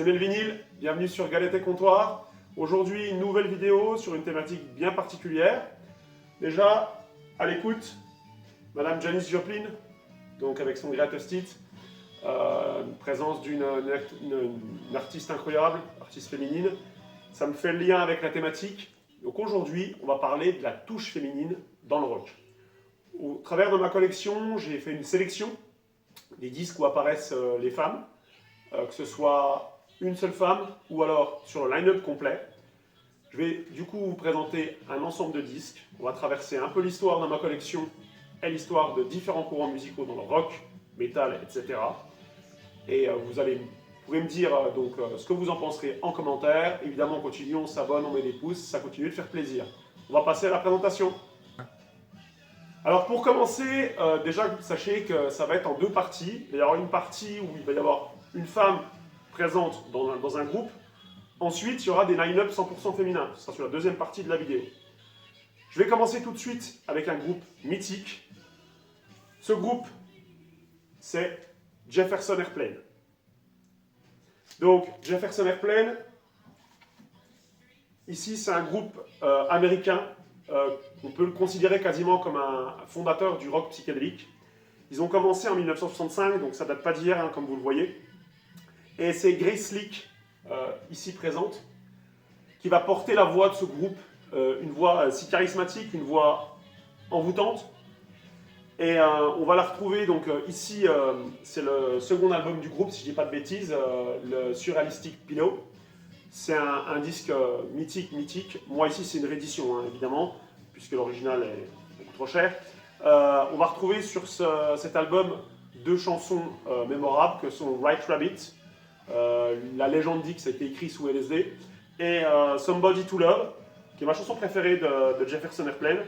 c'est Melvinil, bienvenue sur Galette et Comptoir. Aujourd'hui, une nouvelle vidéo sur une thématique bien particulière. Déjà, à l'écoute, Madame Janis Joplin, donc avec son Greatest Hits, une présence d'une artiste incroyable, artiste féminine. Ça me fait le lien avec la thématique. Donc aujourd'hui, on va parler de la touche féminine dans le rock. Au travers de ma collection, j'ai fait une sélection des disques où apparaissent les femmes, que ce soit une seule femme ou alors sur le line-up complet. Je vais du coup vous présenter un ensemble de disques. On va traverser un peu l'histoire de ma collection et l'histoire de différents courants musicaux dans le rock, metal, etc. Et vous pourrez me dire ce que vous en penserez en commentaire. Évidemment, on continue, on s'abonne, on met des pouces, ça continue de faire plaisir. On va passer à la présentation. Alors pour commencer, déjà sachez que ça va être en deux parties. Il va y avoir une partie où il va y avoir une femme présente dans un groupe. Ensuite, il y aura des line-up 100% féminins. Ce sera sur la deuxième partie de la vidéo. Je vais commencer tout de suite avec un groupe mythique. Ce groupe, c'est Jefferson Airplane. Donc, Jefferson Airplane, ici, c'est un groupe américain. On peut le considérer quasiment comme un fondateur du rock psychédélique. Ils ont commencé en 1965, donc ça date pas d'hier, hein, comme vous le voyez. Et c'est Grace Slick, ici présente, qui va porter la voix de ce groupe, une voix si charismatique, une voix envoûtante. Et on va la retrouver, donc ici, c'est le second album du groupe, si je ne dis pas de bêtises, le Surrealistic Pillow. C'est un disque mythique. Moi ici, c'est une réédition, hein, évidemment, puisque l'original est beaucoup trop cher. On va retrouver sur cet album deux chansons mémorables, que sont White Rabbit, la légende dit que ça a été écrit sous LSD, et Somebody to Love, qui est ma chanson préférée de Jefferson Airplane.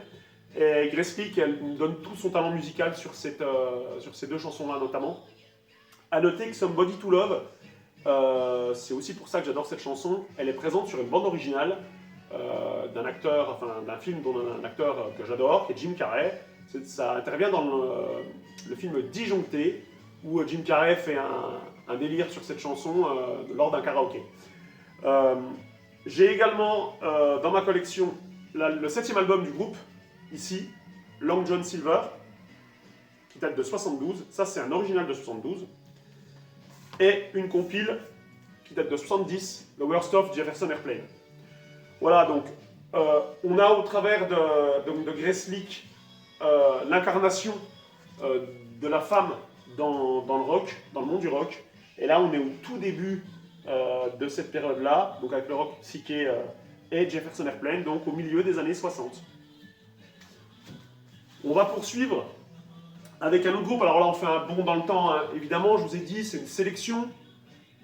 Et Grace Slick, elle nous donne tout son talent musical sur ces deux chansons-là notamment. A noter que Somebody to Love, c'est aussi pour ça que j'adore cette chanson, elle est présente sur une bande originale d'un film dont un acteur que j'adore, qui est Jim Carrey. Ça intervient dans le film Disjoncté, où Jim Carrey fait un délire sur cette chanson lors d'un karaoké. J'ai également dans ma collection le 7e album du groupe, ici, Long John Silver, qui date de 72. Ça, c'est un original de 72. Et une compile qui date de 70, The Worst of Jefferson Airplane. Voilà, donc, on a au travers de Grace Slick l'incarnation de la femme dans le rock, dans le monde du rock. Et là, on est au tout début de cette période-là, donc avec le rock psyché et Jefferson Airplane, donc au milieu des années 60. On va poursuivre avec un autre groupe. Alors là, on fait un bond dans le temps, hein. Évidemment, je vous ai dit, c'est une sélection.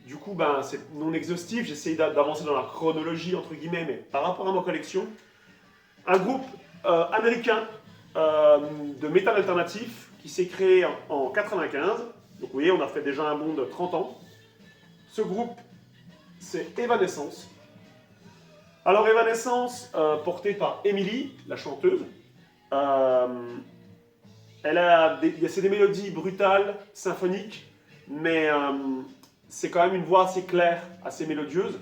Du coup, c'est non exhaustif. J'essaie d'avancer dans la chronologie, entre guillemets, mais par rapport à ma collection. Un groupe américain de métal alternatif qui s'est créé en 95. Donc vous voyez, on a fait déjà un bond de 30 ans. Ce groupe, c'est Evanescence. Alors Evanescence, portée par Emily, la chanteuse. C'est des mélodies brutales, symphoniques, mais c'est quand même une voix assez claire, assez mélodieuse.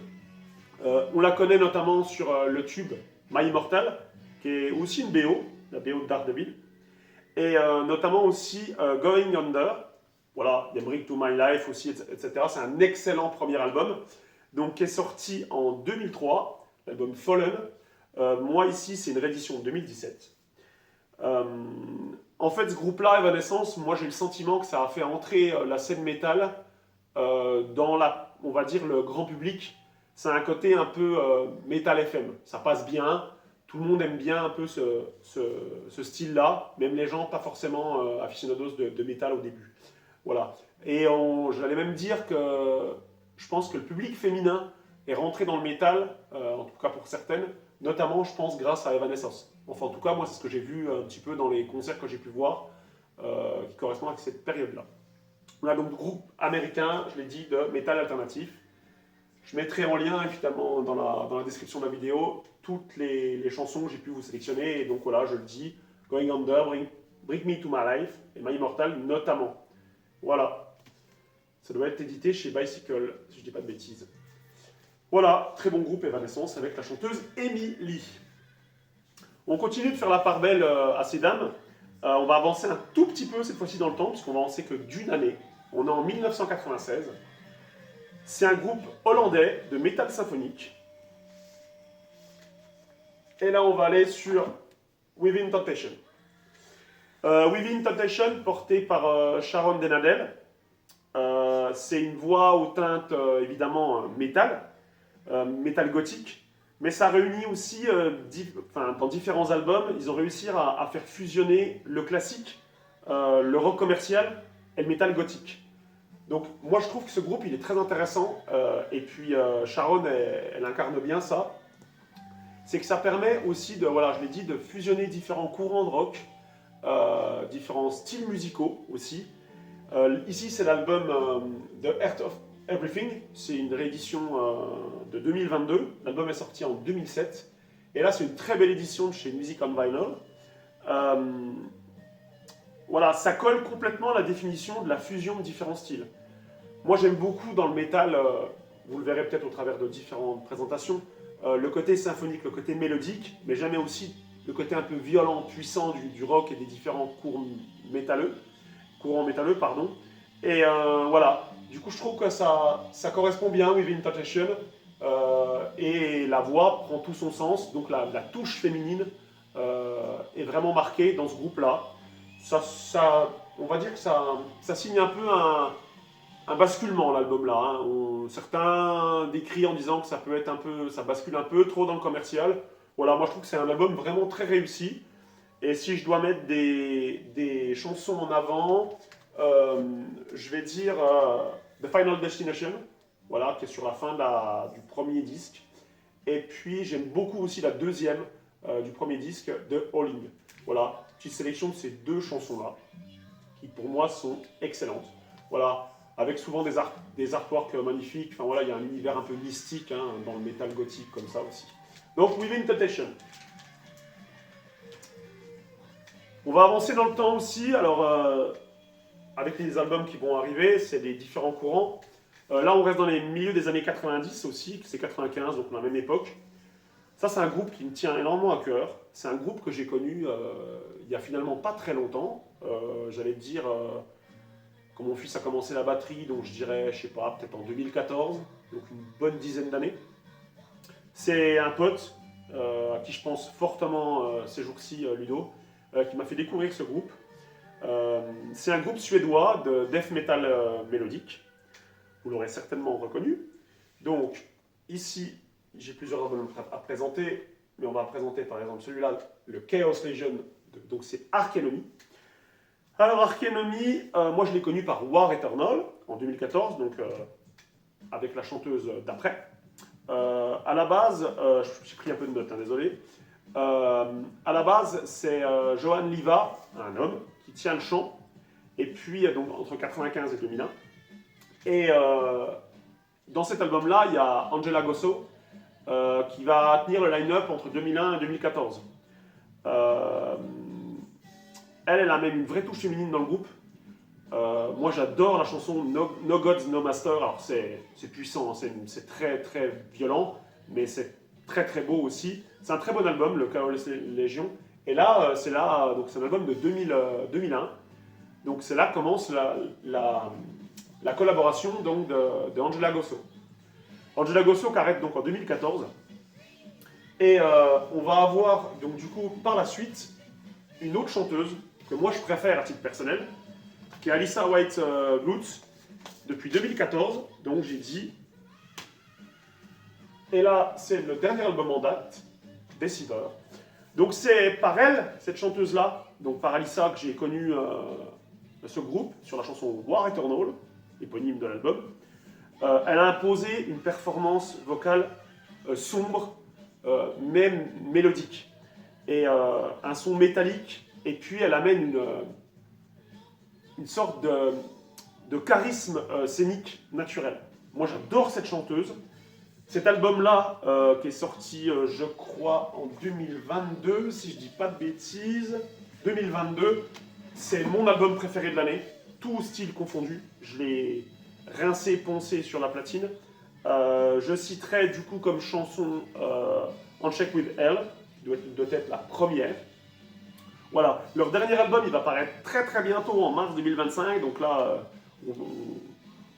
On la connaît notamment sur le tube My Immortal, qui est aussi une BO, la BO de Daredevil, et notamment aussi Going Under. Voilà, il y a Bring to My Life aussi, etc. C'est un excellent premier album, donc qui est sorti en 2003, l'album Fallen. Moi ici, c'est une réédition de 2017. En fait, ce groupe-là, Evanescence, moi j'ai le sentiment que ça a fait entrer la scène métal dans on va dire, le grand public. C'est un côté un peu métal FM. Ça passe bien, tout le monde aime bien un peu ce style-là, même les gens pas forcément aficionados de métal au début. Voilà. Et j'allais même dire que je pense que le public féminin est rentré dans le métal, en tout cas pour certaines, notamment, je pense, grâce à Evanescence. Enfin, en tout cas, moi, c'est ce que j'ai vu un petit peu dans les concerts que j'ai pu voir, qui correspondent à cette période-là. On a donc groupe américain, je l'ai dit, de métal alternatif. Je mettrai en lien, évidemment, dans la description de la vidéo, toutes les chansons que j'ai pu vous sélectionner. Et donc, voilà, je le dis, Going Under, Bring Me to My Life et My Immortal, notamment. Voilà. Ça doit être édité chez Bicycle, si je ne dis pas de bêtises. Voilà, très bon groupe Evanescence avec la chanteuse Emily. On continue de faire la part belle à ces dames. On va avancer un tout petit peu cette fois-ci dans le temps, puisqu'on va avancer que d'une année. On est en 1996. C'est un groupe hollandais de métal symphonique. Et là, on va aller sur Within Temptation. Within Temptation, porté par Sharon Denadel. C'est une voix aux teintes évidemment métal, métal gothique. Mais ça réunit aussi, dans différents albums, ils ont réussi à faire fusionner le classique, le rock commercial et le métal gothique. Donc moi je trouve que ce groupe il est très intéressant, et puis Sharon elle incarne bien ça. C'est que ça permet aussi de, voilà, je l'ai dit, de fusionner différents courants de rock, différents styles musicaux aussi. Ici c'est l'album The Heart of Everything, c'est une réédition de 2022. L'album est sorti en 2007. Et là, c'est une très belle édition de chez Music on Vinyl. Voilà, ça colle complètement à la définition de la fusion de différents styles. Moi, j'aime beaucoup dans le métal, vous le verrez peut-être au travers de différentes présentations, le côté symphonique, le côté mélodique, mais jamais aussi le côté un peu violent, puissant du rock et des différents courants métalleux. Et voilà. Du coup, je trouve que ça correspond bien, Within Temptation, et la voix prend tout son sens, donc la touche féminine est vraiment marquée dans ce groupe-là. On va dire que ça signe un peu un basculement, l'album-là. Hein. Certains décrient en disant que ça bascule un peu trop dans le commercial. Voilà, moi je trouve que c'est un album vraiment très réussi. Et si je dois mettre des chansons en avant, je vais dire The Final Destination, voilà, qui est sur la fin du premier disque. Et puis j'aime beaucoup aussi la deuxième du premier disque, The Howling. Voilà, petite sélection de ces deux chansons-là, qui pour moi sont excellentes. Voilà, avec souvent des artworks magnifiques. Enfin voilà, il y a un univers un peu mystique hein, dans le métal gothique comme ça aussi. Donc Within Temptation. On va avancer dans le temps aussi. Alors, avec les albums qui vont arriver, c'est des différents courants. Là, on reste dans les milieux des années 90 aussi, c'est 95, donc la même époque. Ça, c'est un groupe qui me tient énormément à cœur. C'est un groupe que j'ai connu il y a finalement pas très longtemps. J'allais te dire, quand mon fils a commencé la batterie, donc je dirais, je sais pas, peut-être en 2014, donc une bonne dizaine d'années. C'est un pote à qui je pense fortement ces jours-ci, Ludo, qui m'a fait découvrir ce groupe. C'est un groupe suédois de death metal mélodique. Vous l'aurez certainement reconnu. Donc, ici, j'ai plusieurs albums à présenter, mais on va présenter par exemple celui-là, le Chaos Legion, donc c'est Arch Enemy. Alors, Arch Enemy, moi je l'ai connu par War Eternal en 2014, donc avec la chanteuse d'après. À la base, j'ai pris un peu de notes, hein, désolé. À la base, c'est Johan Liva, un homme, qui tient le chant, et puis donc entre 95 et 2001. Et dans cet album-là, il y a Angela Gosso, qui va tenir le line-up entre 2001 et 2014. Elle a même une vraie touche féminine dans le groupe. Moi, j'adore la chanson No Gods, No Master. Alors, c'est puissant, hein, c'est très, très violent, mais c'est très, très beau aussi. C'est un très bon album, le Chaos Legion. Et là, c'est un album de 2001. Donc, c'est là que commence la collaboration donc, de Angela Gosso. Angela Gosso qui arrête donc en 2014. Et on va avoir, donc, du coup, par la suite, une autre chanteuse que moi je préfère à titre personnel, qui est Alyssa White Blues, depuis 2014, donc j'ai dit. Et là, c'est le dernier album en date, Deceiver. Donc c'est par elle, cette chanteuse-là, donc par Alyssa, que j'ai connu ce groupe sur la chanson War Eternal, éponyme de l'album. Elle a imposé une performance vocale sombre, même mélodique, et un son métallique, et puis elle amène une sorte de charisme scénique naturel. Moi j'adore cette chanteuse. Cet album-là, qui est sorti, je crois, en 2022, si je dis pas de bêtises, 2022, c'est mon album préféré de l'année, tout style confondu. Je l'ai rincé, poncé sur la platine. Je citerai du coup comme chanson Uncheck with Elle, qui doit être la première. Voilà, leur dernier album il va paraître très très bientôt en mars 2025, donc là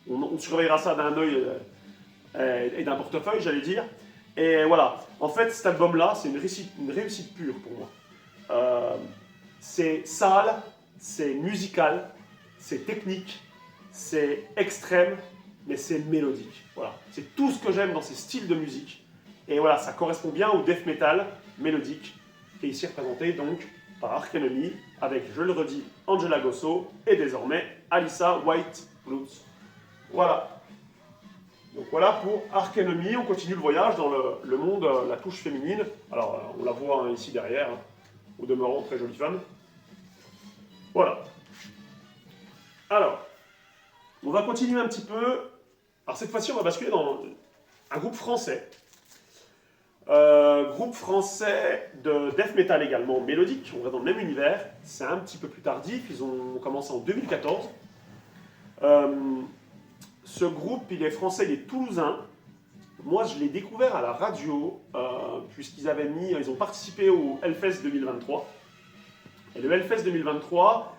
on surveillera ça d'un œil et d'un portefeuille, j'allais dire. Et voilà, en fait cet album-là c'est une réussite pure pour moi. C'est sale, c'est musical, c'est technique, c'est extrême, mais c'est mélodique. Voilà, c'est tout ce que j'aime dans ces styles de musique. Et voilà, ça correspond bien au death metal mélodique, qui est ici représenté donc par Arch Enemy, avec, je le redis, Angela Gossow et désormais Alyssa White Blues. Voilà. Donc voilà pour Arch Enemy, on continue le voyage dans le monde, la touche féminine. Alors on la voit hein, ici derrière, hein, au demeurant, très jolie femme. Voilà. Alors, on va continuer un petit peu. Alors cette fois-ci, on va basculer dans un groupe français. Groupe français de death metal également, mélodique, on va dans le même univers. C'est un petit peu plus tardif, ils ont commencé en 2014. Ce groupe, il est français, il est toulousain. Moi, je l'ai découvert à la radio, puisqu'ils ils ont participé au Hellfest 2023. Et le Hellfest 2023,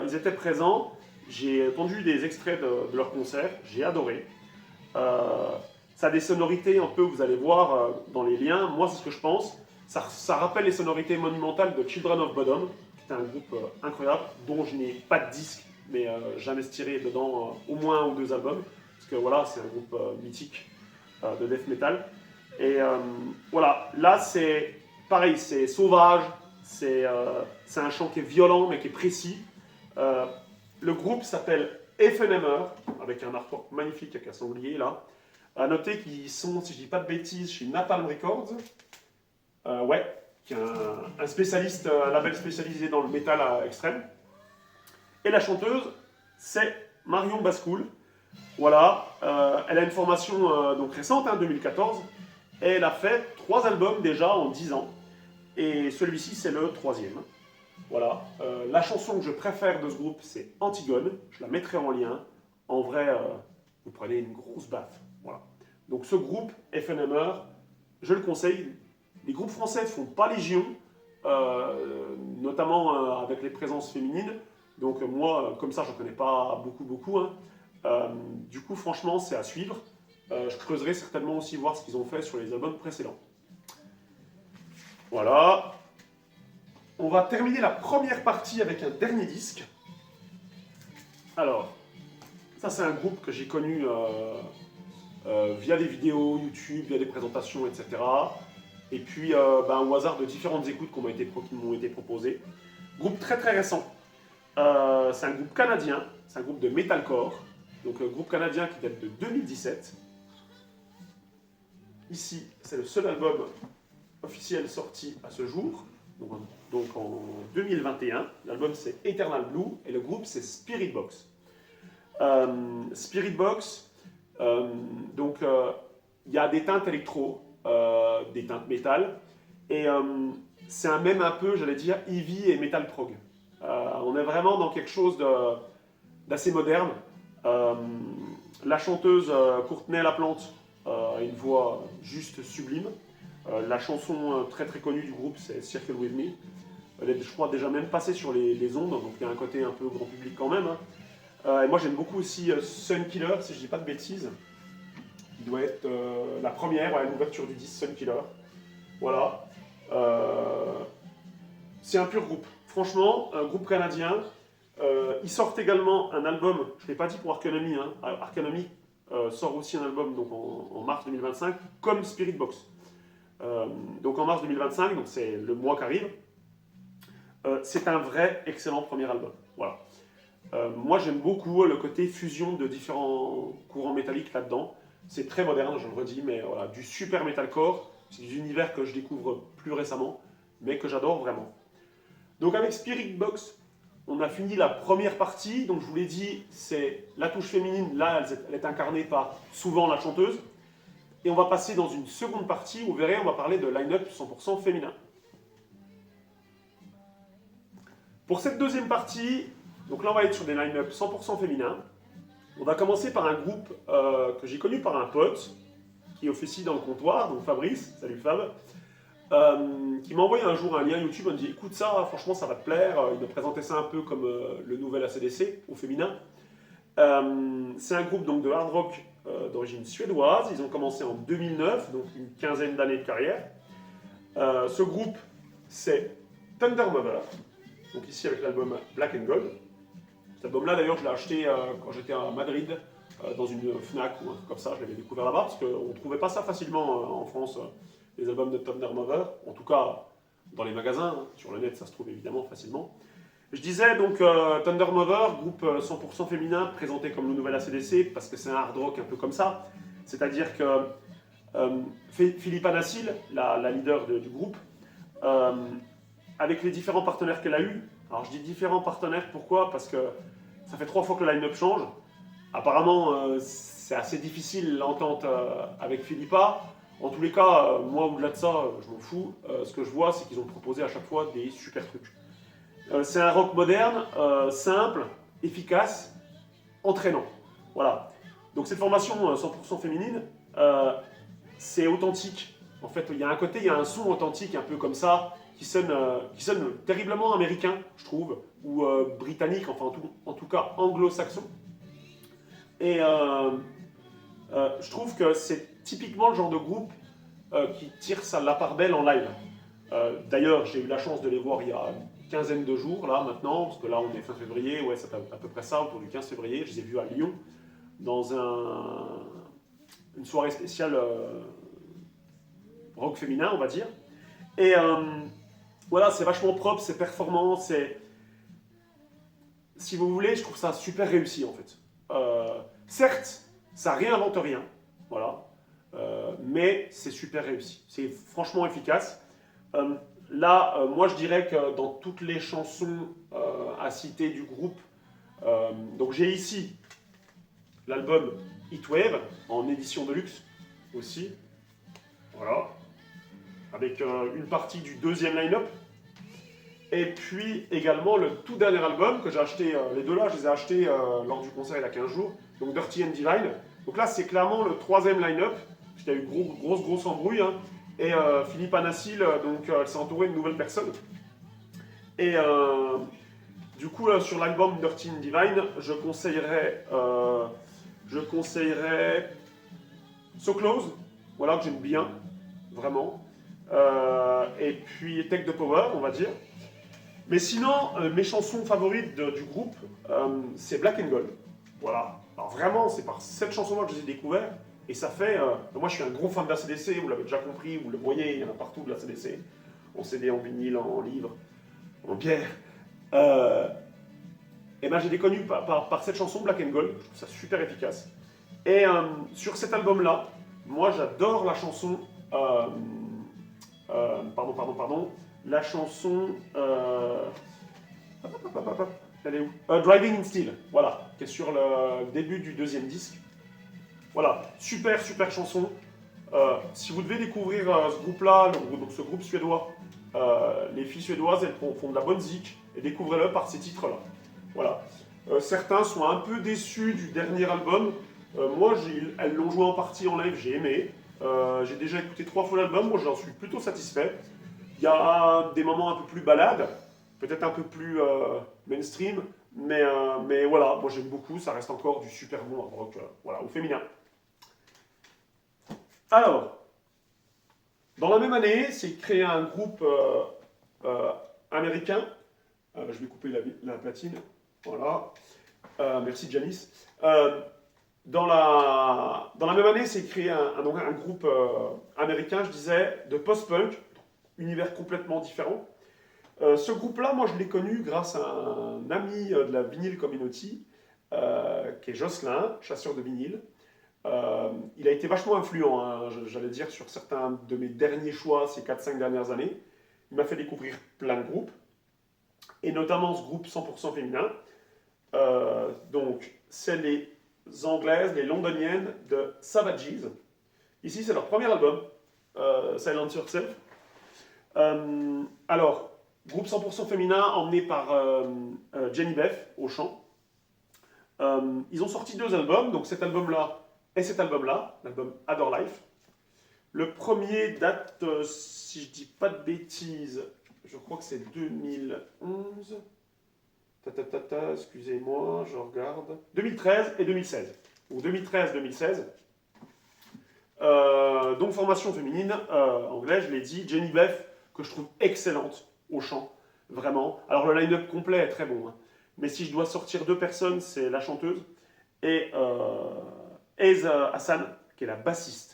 ils étaient présents. J'ai entendu des extraits de leur concert, j'ai adoré. Ça a des sonorités un peu, vous allez voir dans les liens, moi c'est ce que je pense. Ça rappelle les sonorités monumentales de Children of Bodom, qui est un groupe incroyable, dont je n'ai pas de disque, mais j'investirai dedans au moins un ou deux albums, parce que voilà, c'est un groupe mythique de death metal. Et voilà, là c'est pareil, c'est sauvage, c'est un chant qui est violent mais qui est précis. Le groupe s'appelle Effenheimer, avec un artwork magnifique avec un sanglier là. À noter qu'ils sont, si je dis pas de bêtises, chez Napalm Records, ouais, qui est un spécialiste, un label spécialisé dans le métal extrême. Et la chanteuse, c'est Marion Bascoul. Voilà, elle a une formation donc récente, hein, 2014, et elle a fait 3 albums déjà en 10 ans. Et celui-ci, c'est le 3e. Voilà, la chanson que je préfère de ce groupe, c'est Antigone. Je la mettrai en lien. En vrai, vous prenez une grosse baffe. Voilà. Donc ce groupe, Effenheimer, je le conseille. Les groupes français ne font pas légion, notamment avec les présences féminines. Donc moi, comme ça, je ne connais pas beaucoup. Hein. Du coup, franchement, c'est à suivre. Je creuserai certainement aussi voir ce qu'ils ont fait sur les albums précédents. Voilà. On va terminer la première partie avec un dernier disque. Alors, ça c'est un groupe que j'ai connu via des vidéos YouTube, via des présentations, etc. Et puis au hasard de différentes écoutes qui m'ont été proposées. Groupe très très récent. C'est un groupe canadien, c'est un groupe de metalcore. Donc groupe canadien qui date de 2017. Ici, c'est le seul album officiel sorti à ce jour. Donc en 2021, l'album c'est Eternal Blue et le groupe c'est Spirit Box. Spirit Box, donc il y a des teintes électro, des teintes métal, et c'est un même un peu, j'allais dire, heavy et metal prog. On est vraiment dans quelque chose d'assez moderne. La chanteuse Courtney Laplante a une voix juste sublime. La chanson très très connue du groupe, c'est Circle With Me. Elle est, je crois, déjà même passée sur les ondes, donc il y a un côté un peu grand public quand même. Hein. Et moi j'aime beaucoup aussi Sun Killer, si je dis pas de bêtises. Il doit être la première, ouais, l'ouverture du disque Sun Killer. Voilà. C'est un pur groupe. Franchement, un groupe canadien. Ils sortent également un album, je ne l'ai pas dit pour Arch Enemy, hein. Arch Enemy sort aussi un album donc en mars 2025, comme Spirit Box. Donc en mars 2025, donc c'est le mois qui arrive. C'est un vrai excellent premier album. Voilà. Moi j'aime beaucoup le côté fusion de différents courants métalliques là-dedans. C'est très moderne, je le redis, mais voilà, du super metalcore. C'est des univers que je découvre plus récemment, mais que j'adore vraiment. Donc avec Spirit Box, on a fini la première partie. Donc je vous l'ai dit, c'est la touche féminine. Là, elle est incarnée par souvent la chanteuse. Et on va passer dans une seconde partie où vous verrez, on va parler de line-up 100% féminin. Pour cette deuxième partie, donc là on va être sur des line-up 100% féminins. On va commencer par un groupe que j'ai connu par un pote, qui officie dans le comptoir, donc Fabrice, salut Fab, qui m'a envoyé un jour un lien YouTube, il me dit écoute ça, franchement ça va te plaire, il me présentait ça un peu comme le nouvel ACDC au féminin. C'est un groupe donc, de hard rock d'origine suédoise, ils ont commencé en 2009, donc une quinzaine d'années de carrière. Ce groupe c'est Thunder Mother, donc ici avec l'album Black and Gold. Cet album-là, d'ailleurs, je l'ai acheté quand j'étais à Madrid, dans une Fnac ou un truc comme ça. Je l'avais découvert là-bas parce qu'on ne trouvait pas ça facilement en France, les albums de Thunder Mother. En tout cas, dans les magasins, hein. Sur le net, ça se trouve évidemment facilement. Je disais donc Thunder Mother, groupe 100% féminin, présenté comme le nouvel AC/DC parce que c'est un hard rock un peu comme ça. C'est-à-dire que Philippa Nassil, la leader du groupe, avec les différents partenaires qu'elle a eus. Alors je dis différents partenaires, pourquoi? Parce que ça fait 3 fois que le line-up change. Apparemment, c'est assez difficile l'entente avec Philippa. En tous les cas, moi au-delà de ça, je m'en fous. Ce que je vois, c'est qu'ils ont proposé à chaque fois des super trucs. C'est un rock moderne, simple, efficace, entraînant. Voilà. Donc cette formation 100% féminine, c'est authentique. En fait, il y a un côté, il y a un son authentique un peu comme ça, qui sonne terriblement américain, je trouve, ou britannique, enfin en tout cas anglo-saxon. Et je trouve que c'est typiquement le genre de groupe qui tire la part belle en live. D'ailleurs, j'ai eu la chance de les voir il y a une quinzaine de jours, là maintenant, parce que là on est fin février, ouais, c'est à peu près ça, autour du 15 février, je les ai vus à Lyon, dans une soirée spéciale rock féminin, on va dire. Et voilà, c'est vachement propre, c'est performant, c'est... Si vous voulez, je trouve ça super réussi en fait. Certes, ça réinvente rien, voilà, mais c'est super réussi. C'est franchement efficace. Là, moi je dirais que dans toutes les chansons à citer du groupe, donc j'ai ici l'album Heatwave en édition de luxe aussi, voilà, avec une partie du deuxième line-up. Et puis également le tout dernier album que j'ai acheté, les deux là, je les ai achetés lors du concert il y a 15 jours, donc Dirty and Divine. Donc là, c'est clairement le troisième line-up, parce qu'il y a eu grosse embrouille. Hein. Et Philippa Nassil, donc elle s'est entourée de nouvelles personnes. Et du coup, sur l'album Dirty and Divine, je conseillerais So Close, voilà, que j'aime bien, vraiment. Et puis Take the Power, on va dire. Mais sinon, mes chansons favorites du groupe, c'est Black and Gold. Voilà. Alors vraiment, c'est par cette chanson-là que je les ai découverts. Et ça fait... moi, je suis un gros fan de la CDC, vous l'avez déjà compris, vous le voyez, il y en a partout de la CDC. En CD, en vinyle, en livre, en bière. Et ben, j'ai les connu par cette chanson, Black and Gold. Je trouve ça super efficace. Et sur cet album-là, moi, j'adore la chanson... pardon. La chanson... elle est où? Driving in Steel, voilà, qui est sur le début du deuxième disque. Voilà, super chanson. Si vous devez découvrir ce groupe-là, donc ce groupe suédois, les filles suédoises, elles font de la bonne zik, et découvrez-le par ces titres-là. Voilà. Certains sont un peu déçus du dernier album. Moi, elles l'ont joué en partie en live, j'ai aimé. J'ai déjà écouté 3 fois l'album, moi j'en suis plutôt satisfait. Il y a des moments un peu plus balades, peut-être un peu plus mainstream, mais voilà, moi j'aime beaucoup, ça reste encore du super bon rock, voilà, au féminin. Alors, dans la même année, c'est créé un groupe américain. Je vais couper la platine, voilà. Merci Janice. Dans la même année, c'est créé un groupe américain, je disais, de post-punk, univers complètement différent. Ce groupe-là, moi, je l'ai connu grâce à un ami de la Vinyl Community, qui est Jocelyn, chasseur de vinyle. Il a été vachement influent, hein, j'allais dire, sur certains de mes derniers choix ces 4-5 dernières années. Il m'a fait découvrir plein de groupes, et notamment ce groupe 100% féminin. Donc, c'est les Anglaises, les Londoniennes de Savages. Ici, c'est leur premier album, Silence Yourself. Alors, groupe 100% féminin emmené par Jenny Beth au chant. Ils ont sorti 2 albums, donc cet album-là et cet album-là, l'album Adore Life. Le premier date, si je dis pas de bêtises, je crois que c'est 2011. Excusez-moi, je regarde. 2013 et 2016. Donc 2013-2016. Donc formation féminine, anglais, je l'ai dit. Jenny Beth, que je trouve excellente au chant, vraiment. Alors le line-up complet est très bon, hein. Mais si je dois sortir deux personnes, c'est la chanteuse et Aze Hassan, qui est la bassiste.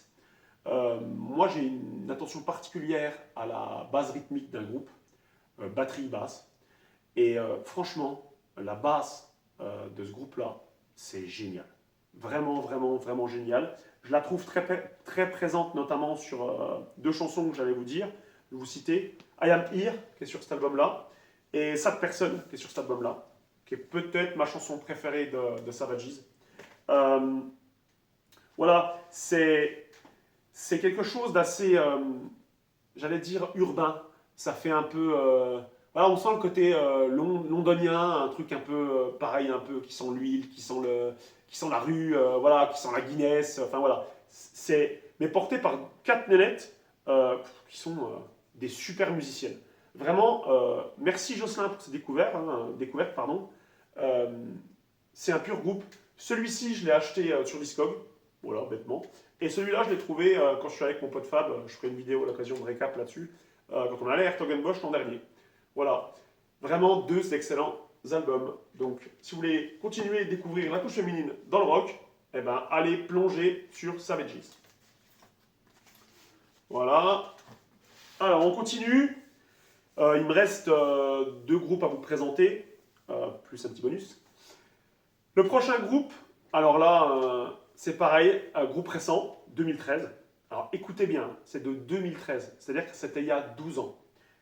Moi, j'ai une attention particulière à la base rythmique d'un groupe, batterie basse. Et franchement, la basse de ce groupe-là, c'est génial. Vraiment, vraiment, vraiment génial. Je la trouve très, très présente, notamment sur deux chansons que j'allais vous dire. Je vais vous citer I Am Here, qui est sur cet album-là, et Sad Person, qui est sur cet album-là, qui est peut-être ma chanson préférée de Savages. Voilà, c'est quelque chose d'assez, j'allais dire, urbain. Ça fait un peu... voilà, on sent le côté londonien, un truc un peu pareil, un peu qui sent l'huile, qui sent la rue, voilà, qui sent la Guinness. Enfin voilà, mais porté par quatre nénettes qui sont des super musiciennes. Vraiment, merci Jocelyn pour ces découvertes, pardon. C'est un pur groupe. Celui-ci, je l'ai acheté sur Discog, voilà, bêtement. Et celui-là, je l'ai trouvé quand je suis avec mon pote Fab. Je ferai une vidéo à l'occasion de récap là-dessus. Quand on allait à Hertogenbosch l'an dernier. Voilà, vraiment deux excellents albums. Donc, si vous voulez continuer à découvrir la touche féminine dans le rock, eh ben, allez plonger sur Savages. Voilà. Alors, on continue. Il me reste deux groupes à vous présenter, plus un petit bonus. Le prochain groupe, alors là, c'est pareil, un groupe récent, 2013. Alors, écoutez bien, c'est de 2013, c'est-à-dire que c'était il y a 12 ans.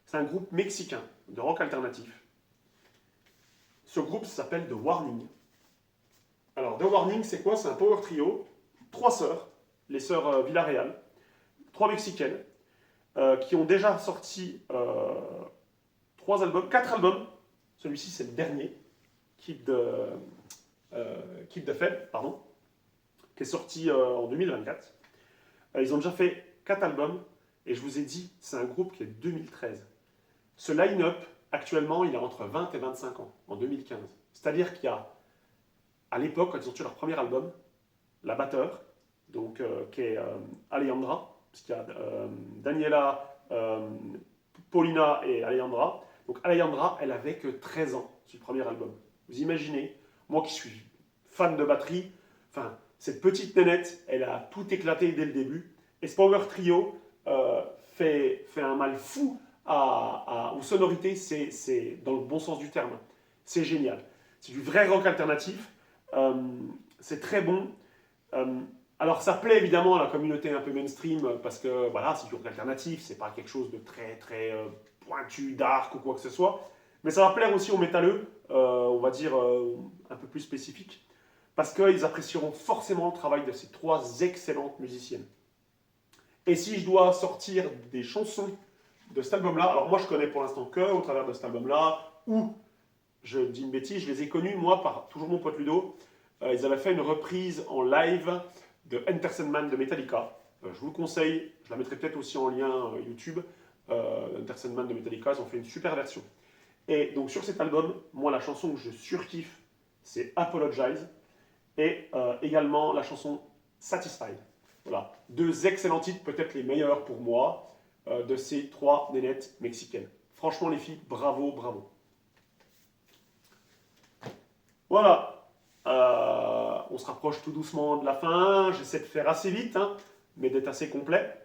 C'est un groupe mexicain de rock alternatif. Ce groupe s'appelle The Warning. Alors, The Warning, c'est quoi? C'est un power trio, trois sœurs, les sœurs Villarreal, trois mexicaines, qui ont déjà sorti quatre albums. Celui-ci, c'est le dernier, Keep the Fed, pardon, qui est sorti en 2024. Ils ont déjà fait 4 albums, et je vous ai dit, c'est un groupe qui est 2013. Ce line-up, actuellement, il est entre 20 et 25 ans, en 2015. C'est-à-dire qu'il y a, à l'époque, quand ils ont sorti leur premier album, la batteur, donc, qui est Alejandra, parce qu'il y a Daniela, Paulina et Alejandra. Donc Alejandra, elle avait que 13 ans sur le premier album. Vous imaginez, moi qui suis fan de batterie, enfin, cette petite nénette, elle a tout éclaté dès le début. Et ce power trio fait un mal fou aux sonorités, c'est dans le bon sens du terme. C'est génial. C'est du vrai rock alternatif. C'est très bon. Alors ça plaît évidemment à la communauté un peu mainstream parce que voilà, c'est du rock alternatif, c'est pas quelque chose de très très pointu, dark ou quoi que ce soit. Mais ça va plaire aussi aux métalleux, on va dire un peu plus spécifiques, parce qu'ils apprécieront forcément le travail de ces trois excellentes musiciennes. Et si je dois sortir des chansons de cet album-là, alors moi je connais pour l'instant que au travers de cet album-là, ou je dis une bêtise, je les ai connus moi par toujours mon pote Ludo. Ils avaient fait une reprise en live de Enter Sandman de Metallica. Je vous le conseille, je la mettrai peut-être aussi en lien YouTube. Enter Sandman de Metallica, ils ont fait une super version. Et donc sur cet album, moi la chanson que je surkiffe, c'est Apologize, et également la chanson Satisfied. Voilà, deux excellents titres, peut-être les meilleurs pour moi, de ces trois nénettes mexicaines. Franchement les filles, bravo, bravo. Voilà, on se rapproche tout doucement de la fin, j'essaie de faire assez vite, hein, mais d'être assez complet.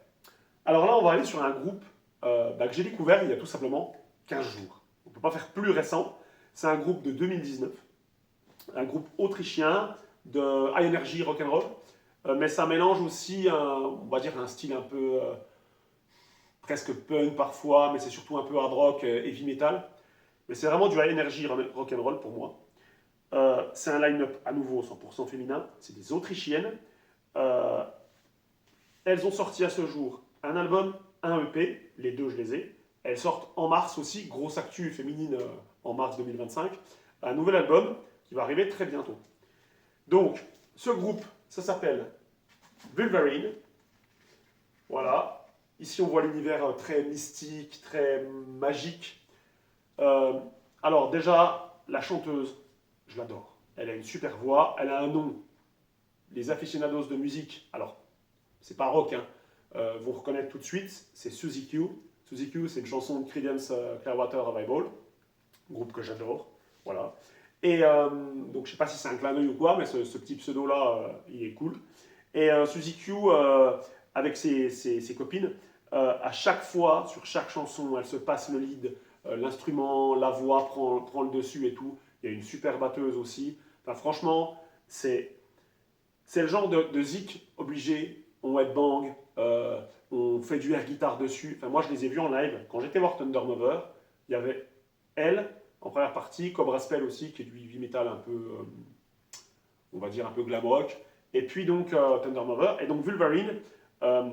Alors là, on va aller sur un groupe que j'ai découvert il y a tout simplement 15 jours. On ne peut pas faire plus récent, c'est un groupe de 2019, un groupe autrichien de high energy rock'n'roll, mais ça mélange aussi, on va dire, un style un peu presque punk parfois, mais c'est surtout un peu hard rock, heavy metal. Mais c'est vraiment du high energy rock'n'roll pour moi. C'est un line-up à nouveau 100% féminin, c'est des Autrichiennes. Elles ont sorti à ce jour un album, un EP, les deux je les ai. Elles sortent en mars aussi, grosse actu féminine en mars 2025, un nouvel album qui va arriver très bientôt. Donc, ce groupe, ça s'appelle Vulverine. Voilà. Ici, on voit l'univers très mystique, très magique. Euh, alors, déjà, la chanteuse, je l'adore. Elle a une super voix, elle a un nom. Les aficionados de musique, alors, c'est pas rock, hein, vont reconnaître tout de suite, c'est Suzy Q. Suzy Q, c'est une chanson de Creedence Clearwater Revival, groupe que j'adore. Voilà. Et donc, je sais pas si c'est un clin d'œil ou quoi, mais ce petit pseudo-là, il est cool. Et Suzy Q, avec ses copines, à chaque fois, sur chaque chanson, elle se passe le lead, l'instrument, la voix prend le dessus et tout. Il y a une super batteuse aussi. Enfin, franchement, c'est le genre de zik obligé, on headbang, on fait du air guitare dessus. Enfin, moi, je les ai vus en live. Quand j'étais voir Thunder Mover, il y avait elle en première partie, Cobra Spell aussi, qui est du heavy metal un peu, on va dire un peu glam rock. Et puis donc Thunder Mover. Et donc Wolverine, euh,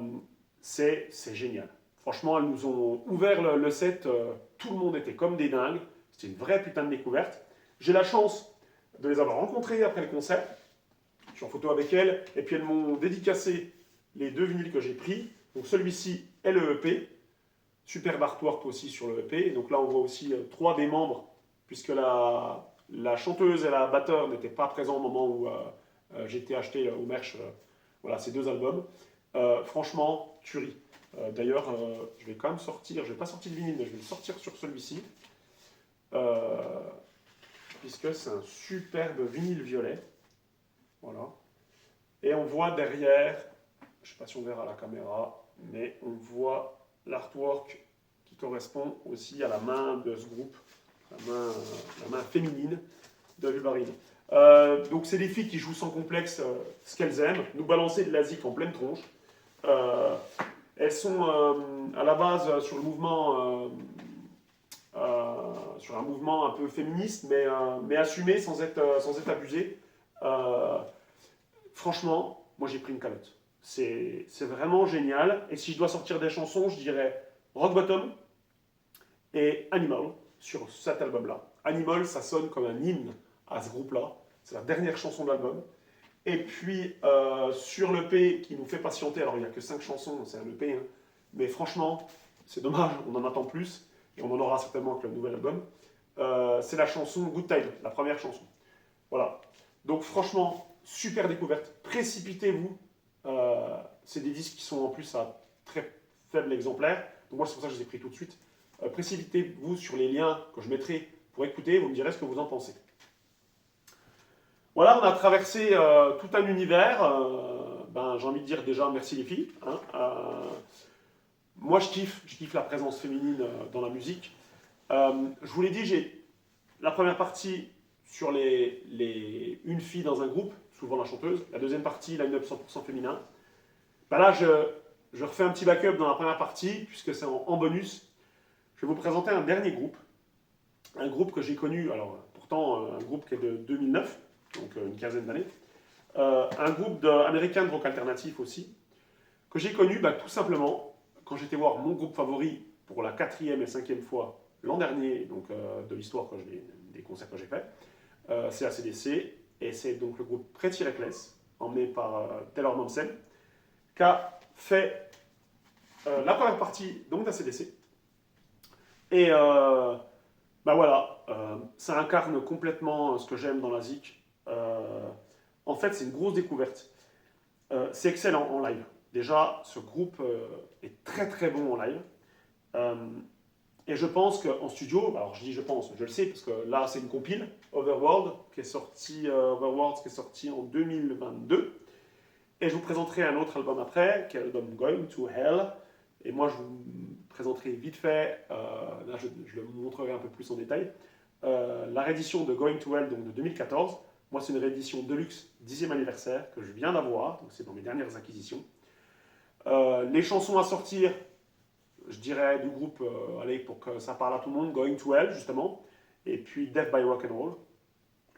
c'est génial. Franchement, elles nous ont ouvert le set. Tout le monde était comme des dingues. C'était une vraie putain de découverte. J'ai la chance de les avoir rencontrées après le concert. Je suis en photo avec elles. Et puis elles m'ont dédicacé les 2 vinyles que j'ai pris. Donc celui-ci est le EP. Superbe artwork aussi sur le EP. Et donc là, on voit aussi 3 des membres, puisque la chanteuse et la batteur n'étaient pas présents au moment où j'ai été acheté au merch voilà, ces 2 albums. Franchement, tuerie. D'ailleurs, je vais quand même sortir, je vais pas sortir le vinyle, mais je vais le sortir sur celui-ci, euh, puisque c'est un superbe vinyle violet. Voilà. Et on voit derrière, je ne sais pas si on verra à la caméra, mais on voit l'artwork qui correspond aussi à la main de ce groupe, la main féminine de Wolverine. Donc c'est des filles qui jouent sans complexe ce qu'elles aiment, nous balancer de la zik en pleine tronche. Euh, Elles sont à la base sur le mouvement, sur un mouvement un peu féministe, mais assumé sans être abusé. Euh, Franchement, moi j'ai pris une calotte. C'est vraiment génial. Et si je dois sortir des chansons, je dirais Rock Bottom et Animal sur cet album-là. Animal, ça sonne comme un hymne à ce groupe-là. C'est la dernière chanson de l'album. Et puis sur l'EP qui nous fait patienter, alors il n'y a que 5 chansons, c'est un EP, hein, mais franchement, c'est dommage, on en attend plus, et on en aura certainement avec le nouvel album. C'est la chanson Good Time, la première chanson. Voilà. Donc franchement, super découverte. Précipitez-vous. C'est des disques qui sont en plus à très faible exemplaire. Donc moi, c'est pour ça que je les ai pris tout de suite. Précipitez-vous sur les liens que je mettrai pour écouter. Vous me direz ce que vous en pensez. Voilà, on a traversé tout un univers. J'ai envie de dire déjà merci les filles. Hein. Moi, je kiffe la présence féminine dans la musique. Je vous l'ai dit, j'ai la première partie sur une fille dans un groupe, souvent la chanteuse. La deuxième partie, line-up 100% féminin. Là, je refais un petit backup dans la première partie, puisque c'est en bonus. Je vais vous présenter un dernier groupe. Un groupe que j'ai connu, alors pourtant un groupe qui est de 2009, donc une quinzaine d'années. Un groupe américain de rock alternatif aussi, que j'ai connu tout simplement quand j'étais voir mon groupe favori pour la 4e et 5e fois l'an dernier, donc de l'histoire des concerts que j'ai fait. C'est ACDC, et c'est donc le groupe Pretty Reckless, emmené par Taylor Momsen, qui a fait la première partie donc d'ACDC. Et voilà, ça incarne complètement ce que j'aime dans la zik. En fait, c'est une grosse découverte. C'est excellent en live. Déjà, ce groupe est très très bon en live. Euh, et je pense qu'en studio, alors je dis je pense, je le sais, parce que là c'est une compile, Overworld, qui est sorti en 2022. Et je vous présenterai un autre album après, qui est l'album Going to Hell. Et moi je vous présenterai vite fait, là je le montrerai un peu plus en détail, la réédition de Going to Hell donc de 2014. Moi c'est une réédition deluxe 10e anniversaire que je viens d'avoir, donc c'est dans mes dernières acquisitions. Les chansons à sortir, je dirais du groupe, allez, pour que ça parle à tout le monde, Going to Hell justement, et puis Death by Rock and Roll,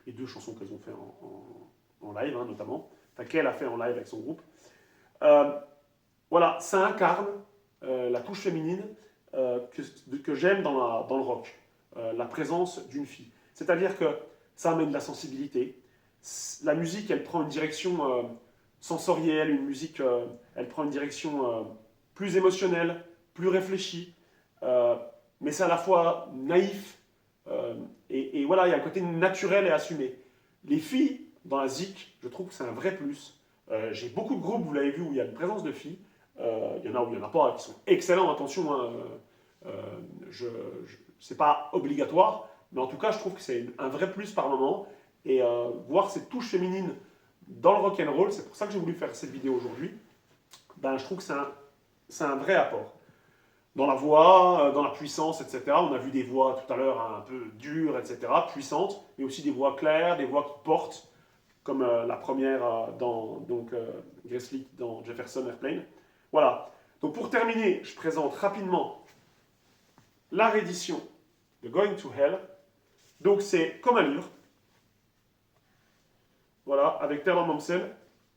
les 2 chansons qu'elles ont fait en live notamment, enfin qu'elle a fait en live avec son groupe. Voilà, ça incarne la touche féminine que j'aime dans le rock, la présence d'une fille. C'est-à-dire que ça amène de la sensibilité. La musique, elle prend une direction sensorielle, une musique, elle prend une direction plus émotionnel, plus réfléchi, mais c'est à la fois naïf, et voilà, il y a un côté naturel et assumé. Les filles, dans la ZIC, je trouve que c'est un vrai plus. J'ai beaucoup de groupes, vous l'avez vu, où il y a une présence de filles. Il y en a où il n'y en a pas, qui sont excellents, attention, hein, c'est pas obligatoire, mais en tout cas, je trouve que c'est un vrai plus par moment. Et voir cette touche féminine dans le rock'n'roll, c'est pour ça que j'ai voulu faire cette vidéo aujourd'hui, ben, je trouve que c'est un vrai apport. Dans la voix, dans la puissance, etc. On a vu des voix tout à l'heure un peu dures, etc., puissantes, mais aussi des voix claires, des voix qui portent, comme la première dans Grace Lee dans Jefferson Airplane. Voilà. Donc pour terminer, je présente rapidement la réédition de Going to Hell. Donc c'est comme un livre. Voilà, avec Taylor Momsen.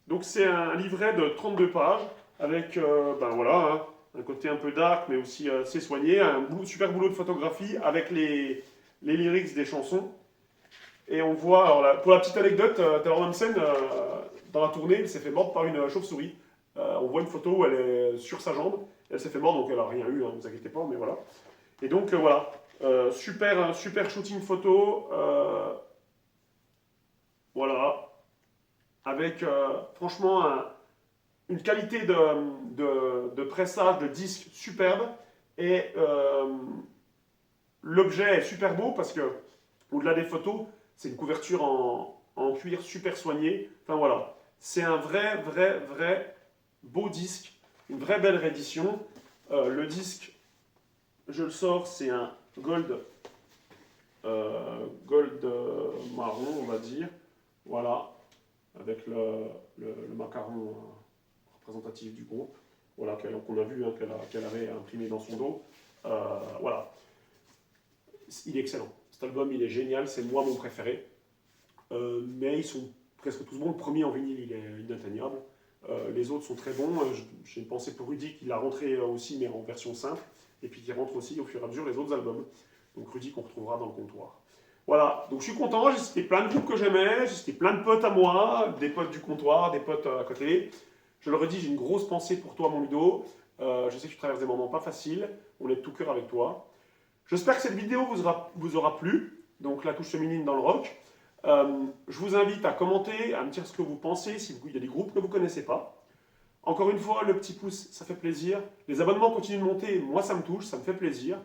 Donc c'est un livret de 32 pages avec, ben voilà, hein, un côté un peu dark, mais aussi assez soigné, un super boulot de photographie avec les lyrics des chansons. Et on voit, alors là, pour la petite anecdote, Taylor Momsen, dans la tournée, il s'est fait mordre par une chauve-souris. On voit une photo où elle est sur sa jambe, elle s'est fait mordre, donc elle n'a rien eu, hein, ne vous inquiétez pas, mais voilà. Et donc voilà, super shooting photo, voilà, avec franchement une qualité de pressage, de disque superbe, et l'objet est super beau parce que, au-delà des photos, c'est une couverture en cuir super soignée. Enfin voilà, c'est un vrai beau disque, une vraie belle réédition. Le disque, je le sors, c'est un gold, marron, on va dire. Voilà, avec le macaron représentatif du groupe. Voilà, qu'on a vu, hein, qu'elle avait imprimé dans son dos. Voilà, il est excellent. Cet album, il est génial, c'est moi mon préféré. Mais ils sont presque tous bons. Le premier en vinyle, il est inatteignable. Les autres sont très bons. J'ai une pensée pour Rudy qui l'a rentré aussi, mais en version simple. Et puis qui rentre aussi au fur et à mesure les autres albums. Donc Rudy qu'on retrouvera dans le comptoir. Voilà, donc je suis content. J'ai cité plein de groupes que j'aimais. J'ai cité plein de potes à moi, des potes du comptoir, des potes à côté. Je le redis, j'ai une grosse pensée pour toi, mon Ludo. Je sais que tu traverses des moments pas faciles. On est de tout cœur avec toi. J'espère que cette vidéo vous aura plu. Donc la touche féminine dans le rock. Je vous invite à commenter, à me dire ce que vous pensez, s'il y a des groupes que vous ne connaissez pas. Encore une fois, le petit pouce, ça fait plaisir. Les abonnements continuent de monter, moi ça me touche, ça me fait plaisir.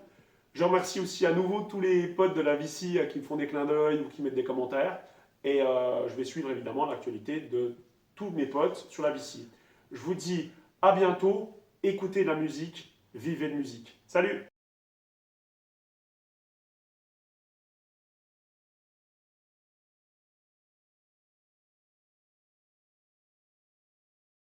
Je remercie aussi à nouveau tous les potes de la VC qui me font des clins d'œil ou qui mettent des commentaires. Et je vais suivre évidemment l'actualité de tous mes potes sur la VC. Je vous dis à bientôt, écoutez de la musique, vivez de musique. Salut!